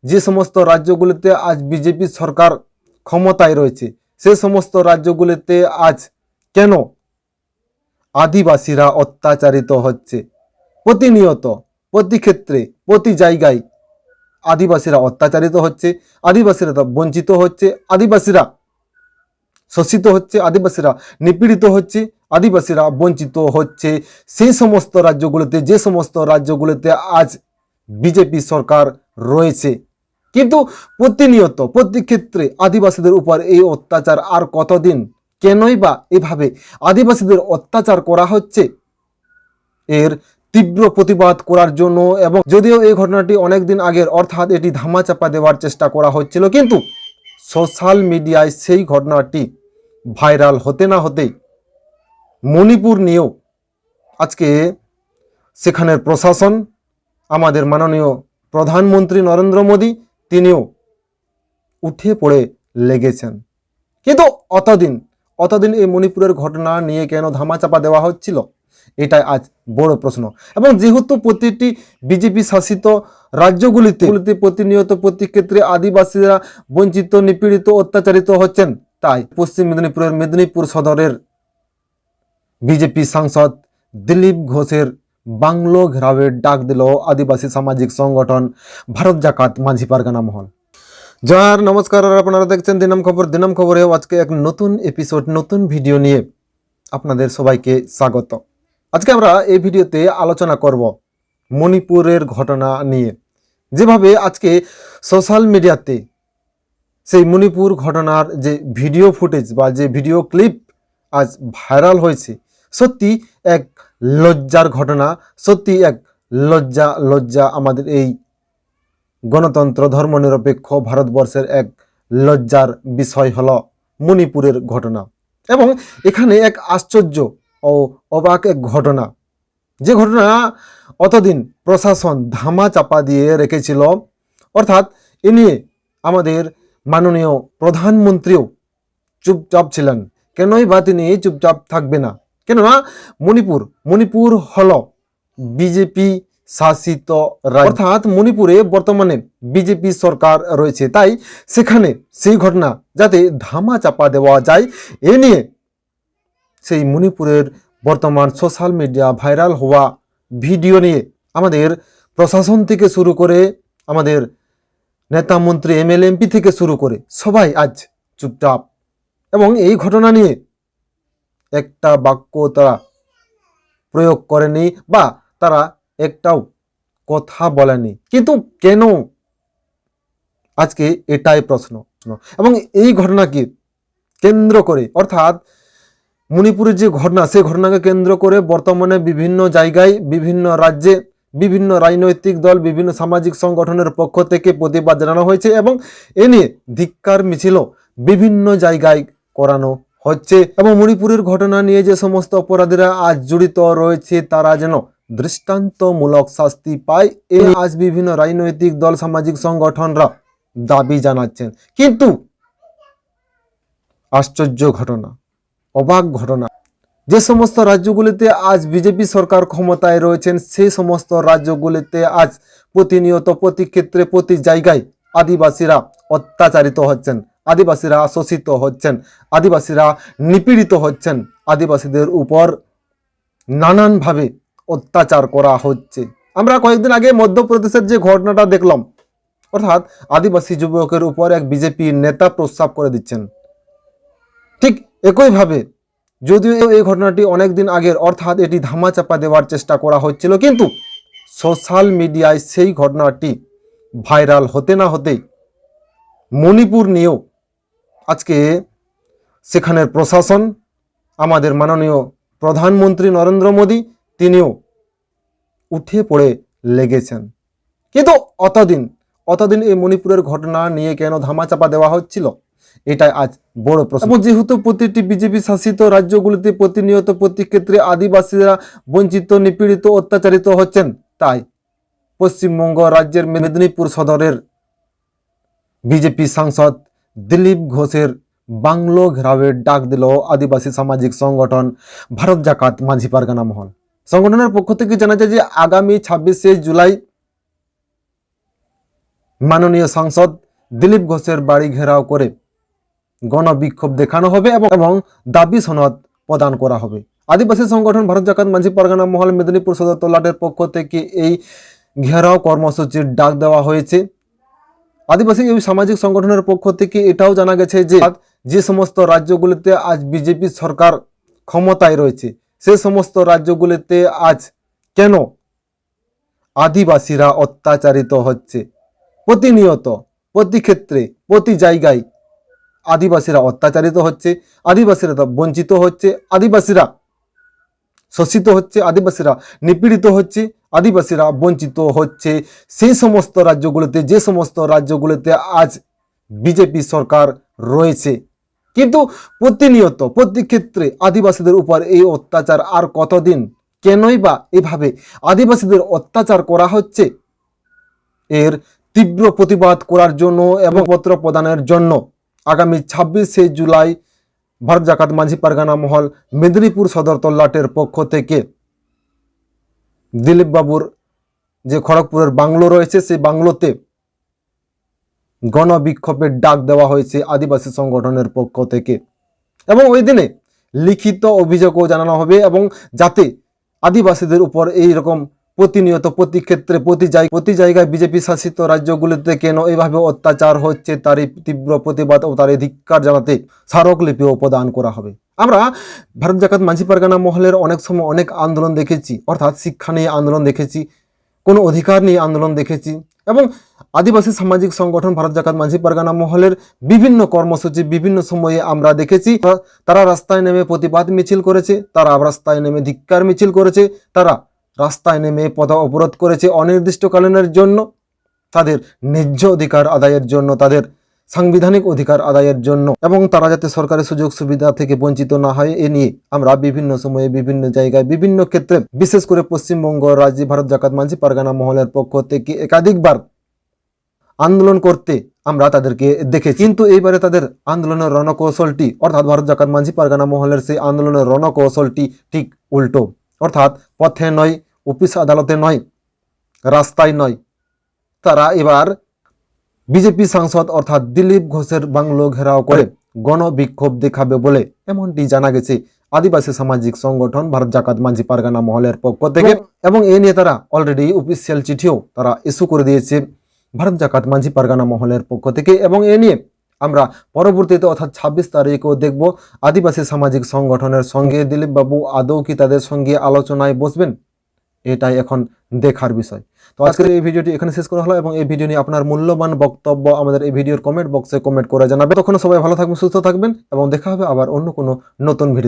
যে সমস্ত রাজ্যগুলিতে আজ বিজেপি সরকার ক্ষমতায় রয়েছে সে সমস্ত রাজ্যগুলিতে আজ কেন আদিবাসীরা অত্যাচারিত হচ্ছে? প্রতিনিয়ত, প্রতি ক্ষেত্রে, প্রতি জায়গায় আদিবাসীরা অত্যাচারিত হচ্ছে, আদিবাসীরা বঞ্চিত হচ্ছে, আদিবাসীরা শোষিত হচ্ছে, আদিবাসীরা নিপীড়িত হচ্ছে, আদিবাসীরা বঞ্চিত হচ্ছে সেই সমস্ত রাজ্যগুলোতে, যে সমস্ত রাজ্যগুলোতে আজ বিজেপি সরকার রয়েছে। কিন্তু প্রতিনিয়ত, প্রতি ক্ষেত্রে আদিবাসীদের উপর এই অত্যাচার আর কতদিন? কেনই বা এভাবে আদিবাসীদের অত্যাচার করা হচ্ছে? এর তীব্র প্রতিবাদ করার জন্য, এবং যদিও এই ঘটনাটি অনেক দিন আগের, অর্থাৎ এটি ধামাচাপা দেওয়ার চেষ্টা করা হচ্ছিল, কিন্তু সোশ্যাল মিডিয়ায় সেই ঘটনাটি ভাইরাল হতে না হতেই মণিপুর নিয়েও আজকে সেখানের প্রশাসন, আমাদের মাননীয় প্রধানমন্ত্রী নরেন্দ্র মোদী, তিনিও উঠে পড়ে লেগেছেন। কিন্তু অতদিন এই মণিপুরের ঘটনা নিয়ে কেন ধামাচাপা দেওয়া হচ্ছিল, এটাই আজ বড় প্রশ্ন। এবং যেহেতু প্রতিটি বিজেপি শাসিত রাজ্যগুলিতে প্রতিনিয়ত, প্রতি ক্ষেত্রে আদিবাসীরা বঞ্চিত, নিপীড়িত, অত্যাচারিত হচ্ছেন, তাই পশ্চিম মেদিনীপুরের মেদিনীপুর সদরের বিজেপি সাংসদ দিলীপ ঘোষের বাংলো ঘেরাওয়ের ডাক দিল আদিবাসী সামাজিক সংগঠন ভারত জাকাত মাঝি পারগানা মহল। জয়ার নমস্কার, আপনারা দেখছেন দিনাম খবর। দিনাম খবরে আজকে এক নতুন এপিসোড, নতুন ভিডিও নিয়ে আপনাদের সবাইকে স্বাগত। আজকে আমরা এই ভিডিওতে আলোচনা করব মণিপুরের ঘটনা নিয়ে। যেভাবে আজকে সোশ্যাল মিডিয়াতে সেই মণিপুর ঘটনার যে ভিডিও ফুটেজ বা যে ভিডিও ক্লিপ আজ ভাইরাল হয়েছে, সত্যি এক লজ্জার ঘটনা, সত্যি এক লজ্জা আমাদের এই গণতন্ত্র ধর্মনিরপেক্ষ ভারতবর্ষের এক লজ্জার বিষয় হলো মণিপুরের ঘটনা। এবং এখানে এক আশ্চর্য ও অবাক এক ঘটনা, যে ঘটনা অতদিন প্রশাসন ধামা চাপা দিয়ে রেখেছিল, অর্থাৎ এ নিয়ে আমাদের মাননীয় প্রধানমন্ত্রীও চুপচাপ ছিলেন। কেনই বা তিনি চুপচাপ থাকবে না? কেননা মণিপুর হলো বিজেপি শাসিত রাজ্য, অর্থাৎ মণিপুরে বর্তমানে বিজেপি সরকার রয়েছে। তাই সেখানে সেই ঘটনা যাতে ধামা চাপা দেওয়া যায়, এ নিয়ে সেই মণিপুরের বর্তমান সোশ্যাল মিডিয়া ভাইরাল হওয়া ভিডিও নিয়ে আমাদের প্রশাসন থেকে শুরু করে, আমাদের নেতা মন্ত্রী, এমএলএ, এমপি থেকে শুরু করে সবাই আজ চুপচাপ। এবং এই ঘটনা নিয়ে একটা বাক্য তারা প্রয়োগ করেনি বা তারা একটাও কথা বলেনি। কিন্তু কেন? আজকে এটাই প্রশ্ন। এবং এই ঘটনাকে কেন্দ্র করে, অর্থাৎ মণিপুরের যে ঘটনা, সেই ঘটনাকে কেন্দ্র করে বর্তমানে বিভিন্ন জায়গায়, বিভিন্ন রাজ্যে, বিভিন্ন রাজনৈতিক দল, বিভিন্ন সামাজিক সংগঠনের পক্ষ থেকে প্রতিবাদ জানানো হয়েছে, এবং এ নিয়ে ধিক্কার মিছিলও বিভিন্ন জায়গায় করানো হচ্ছে। এবং মণিপুরের ঘটনা নিয়ে যে সমস্ত অপরাধীরা আজ জড়িত রয়েছে তারা যেন দৃষ্টান্তমূলক শাস্তি পায়, এ আজ বিভিন্ন রাজনৈতিক দল, সামাজিক সংগঠনরা দাবি জানাচ্ছেন। কিন্তু আশ্চর্য ঘটনা, অবাক ঘটনা, যে সমস্ত রাজ্যগুলিতে আজ বিজেপি সরকার ক্ষমতায় রয়েছেন সেই সমস্ত রাজ্যগুলিতে আজ প্রতিনিয়ত, প্রতি ক্ষেত্রে, প্রতি জায়গায় আদিবাসীরা অত্যাচারিত হচ্ছেন, আদিবাসীরা শোষিত হচ্ছেন, আদিবাসীরা নিপীড়িত হচ্ছেন, আদিবাসীদের উপর নানানভাবে অত্যাচার করা হচ্ছে। আমরা কয়েকদিন আগে মধ্যপ্রদেশের যে ঘটনাটা দেখলাম, অর্থাৎ আদিবাসী যুবকের উপর এক বিজেপি নেতা প্রস্রাব করে দিচ্ছেন, ঠিক একইভাবে যদিও এই ঘটনাটি অনেক দিন আগের, অর্থাৎ এটি ধামাচাপা দেওয়ার চেষ্টা করা হচ্ছিল, কিন্তু সোশ্যাল মিডিয়ায় সেই ঘটনাটি ভাইরাল হতে না হতেই মণিপুর নিয়েও আজকে সেখানের প্রশাসন, আমাদের মাননীয় প্রধানমন্ত্রী নরেন্দ্র মোদী, তিনিও উঠে পড়ে লেগেছেন। কিন্তু অতদিন এই মণিপুরের ঘটনা নিয়ে কেন ধামাচাপা দেওয়া হচ্ছিল, এটাই আজ বড় প্রশ্ন। এবং যেহেতু প্রতিটি বিজেপি শাসিত রাজ্যগুলিতে প্রতিনিয়ত, প্রতি ক্ষেত্রে আদিবাসীরা বঞ্চিত, নিপীড়িত, অত্যাচারিত হচ্ছেন, তাই পশ্চিমবঙ্গ রাজ্যের মেদিনীপুর সদরের বিজেপি সাংসদ দিলীপ ঘোষের বাংলো ঘেরাওয়ের ডাক দিল আদিবাসী সামাজিক সংগঠন ভারত জাকাত মাঝি পারগানা মহল। সংগঠনের পক্ষ থেকে জানা যায় যে আগামী 26শে জুলাই মাননীয় সাংসদ দিলীপ ঘোষের বাড়ি ঘেরাও করে গণবিক্ষোভ দেখানো হবে এবং দাবি সনদ প্রদান করা হবে। আদিবাসী সংগঠন ভারত জাকাত মাঝি পরগনা মহল মেদিনীপুর সদর তল্লাটের পক্ষ থেকে এই ঘেরাও কর্মসূচির ডাক দেওয়া হয়েছে। আদিবাসী এই সামাজিক সংগঠনের পক্ষ থেকে এটাও জানা গেছে যে যে সমস্ত রাজ্যগুলিতে আজ বিজেপি সরকার ক্ষমতায় রয়েছে সেই সমস্ত রাজ্যগুলিতে আজ কেন আদিবাসীরা অত্যাচারিত হচ্ছে, প্রতিনিয়ত প্রতি ক্ষেত্রে প্রতি জায়গায় আদিবাসীরা অত্যাচারিত হচ্ছে, আদিবাসীরা বঞ্চিত হচ্ছে, আদিবাসীরা শোষিত হচ্ছে, আদিবাসীরা নিপীড়িত হচ্ছে, আদিবাসীরা বঞ্চিত হচ্ছে সেই সমস্ত রাজ্যগুলোতে যে সমস্ত রাজ্যগুলোতে আজ বিজেপি সরকার রয়েছে। কিন্তু প্রতিনিয়ত প্রতি ক্ষেত্রে আদিবাসীদের উপর এই অত্যাচার আর কতদিন, কেনই বা এভাবে আদিবাসীদের অত্যাচার করা হচ্ছে? এর তীব্র প্রতিবাদ করার জন্য এবং পত্র প্রদানের জন্য আগামী 26শে জুলাই ভারত জাকাত মাঝি পরগনা মহল মেদিনীপুর সদর তল্লাটের পক্ষ থেকে দিলীপ বাবুর যে খড়গপুরের বাংলো রয়েছে সেই বাংলোতে গণবিক্ষোভের ডাক দেওয়া হয়েছে আদিবাসী সংগঠনের পক্ষ থেকে এবং ওই দিনে লিখিত অভিযোগও জানানো হবে এবং যাতে আদিবাসীদের উপর এই রকম প্রতিনিয়ত প্রতি ক্ষেত্রে প্রতি জায়গায় বিজেপি শাসিত রাজ্যগুলিতে কেন এইভাবে অত্যাচার হচ্ছে তারই তীব্র প্রতিবাদ ও তার ধিক্কার জানাতে স্মারকলিপিও প্রদান করা হবে। আমরা ভারত জাকাত মাঝি পরগনা মহলের অনেক সময় অনেক আন্দোলন দেখেছি, অর্থাৎ শিক্ষা নিয়ে আন্দোলন দেখেছি, কোনো অধিকার নিয়ে আন্দোলন দেখেছি এবং আদিবাসী সামাজিক সংগঠন ভারত জাকাত মাঝি পরগনা মহলের বিভিন্ন কর্মসূচি বিভিন্ন সময়ে আমরা দেখেছি। তারা রাস্তায় নেমে প্রতিবাদ মিছিল করেছে, তারা রাস্তায় নেমে ধিক্কার মিছিল করেছে, তারা রাস্তায় নেমে পথ অবরোধ করেছে অনির্দিষ্টকালীনের জন্য, তাদের ন্যায্য অধিকার আদায়ের জন্য, তাদের সাংবিধানিক অধিকার আদায়ের জন্য এবং তারা যাতে সরকারি সুযোগ সুবিধা থেকে বঞ্চিত না হয় এ নিয়ে আমরা বিভিন্ন সময়ে বিভিন্ন জায়গায় বিভিন্ন ক্ষেত্রে বিশেষ করে পশ্চিমবঙ্গ রাজ্যে ভারত জাকাত মাঝি পরগনা মহলের পক্ষ থেকে একাধিকবার আন্দোলন করতে আমরা তাদেরকে দেখেছি। কিন্তু এইবারে তাদের আন্দোলনের রণকৌশলটি অর্থাৎ ভারত জাকাত মাঝি পরগনা মহলের সেই আন্দোলনের রণকৌশলটি ঠিক উল্টো, অর্থাৎ পথে নয়, অফিস আদালতে নয়, রাস্তায় নয়, তারা এবার বিজেপি সাংসদ অর্থাৎ দিলীপ ঘোষের বাংলো ঘেরাও করে গণবিক্ষোভ দেখাবে বলে এমনটি জানা গেছে আদিবাসী সামাজিক সংগঠন ভারত জাকাত মাঝি পরগনা মহলের পক্ষ থেকে এবং এ নিয়ে তারা অলরেডি অফিসিয়াল চিঠিও তারা ইস্যু করে দিয়েছে ভারত জাকাত মাঝি পরগনা মহলের পক্ষ থেকে এবং এ নিয়ে আমরা পরবর্তীতে অর্থাৎ 26 তারিখেও দেখব আদিবাসী সামাজিক সংগঠনের সঙ্গে দিলীপ বাবু আদৌ কি তাদের সঙ্গে আলোচনায় বসবেন, এটাই এখন দেখার বিষয়। তো আজকের এই ভিডিওটি এখানে শেষ করা হলো এবং এই ভিডিও নিয়ে আপনার মূল্যবান বক্তব্য আমাদের এই ভিডিওর কমেন্ট বক্সে কমেন্ট করে জানাবেন। তখন সবাই ভালো থাকবেন, সুস্থ থাকবেন এবং দেখা হবে আবার অন্য কোনো নতুন ভিডিও।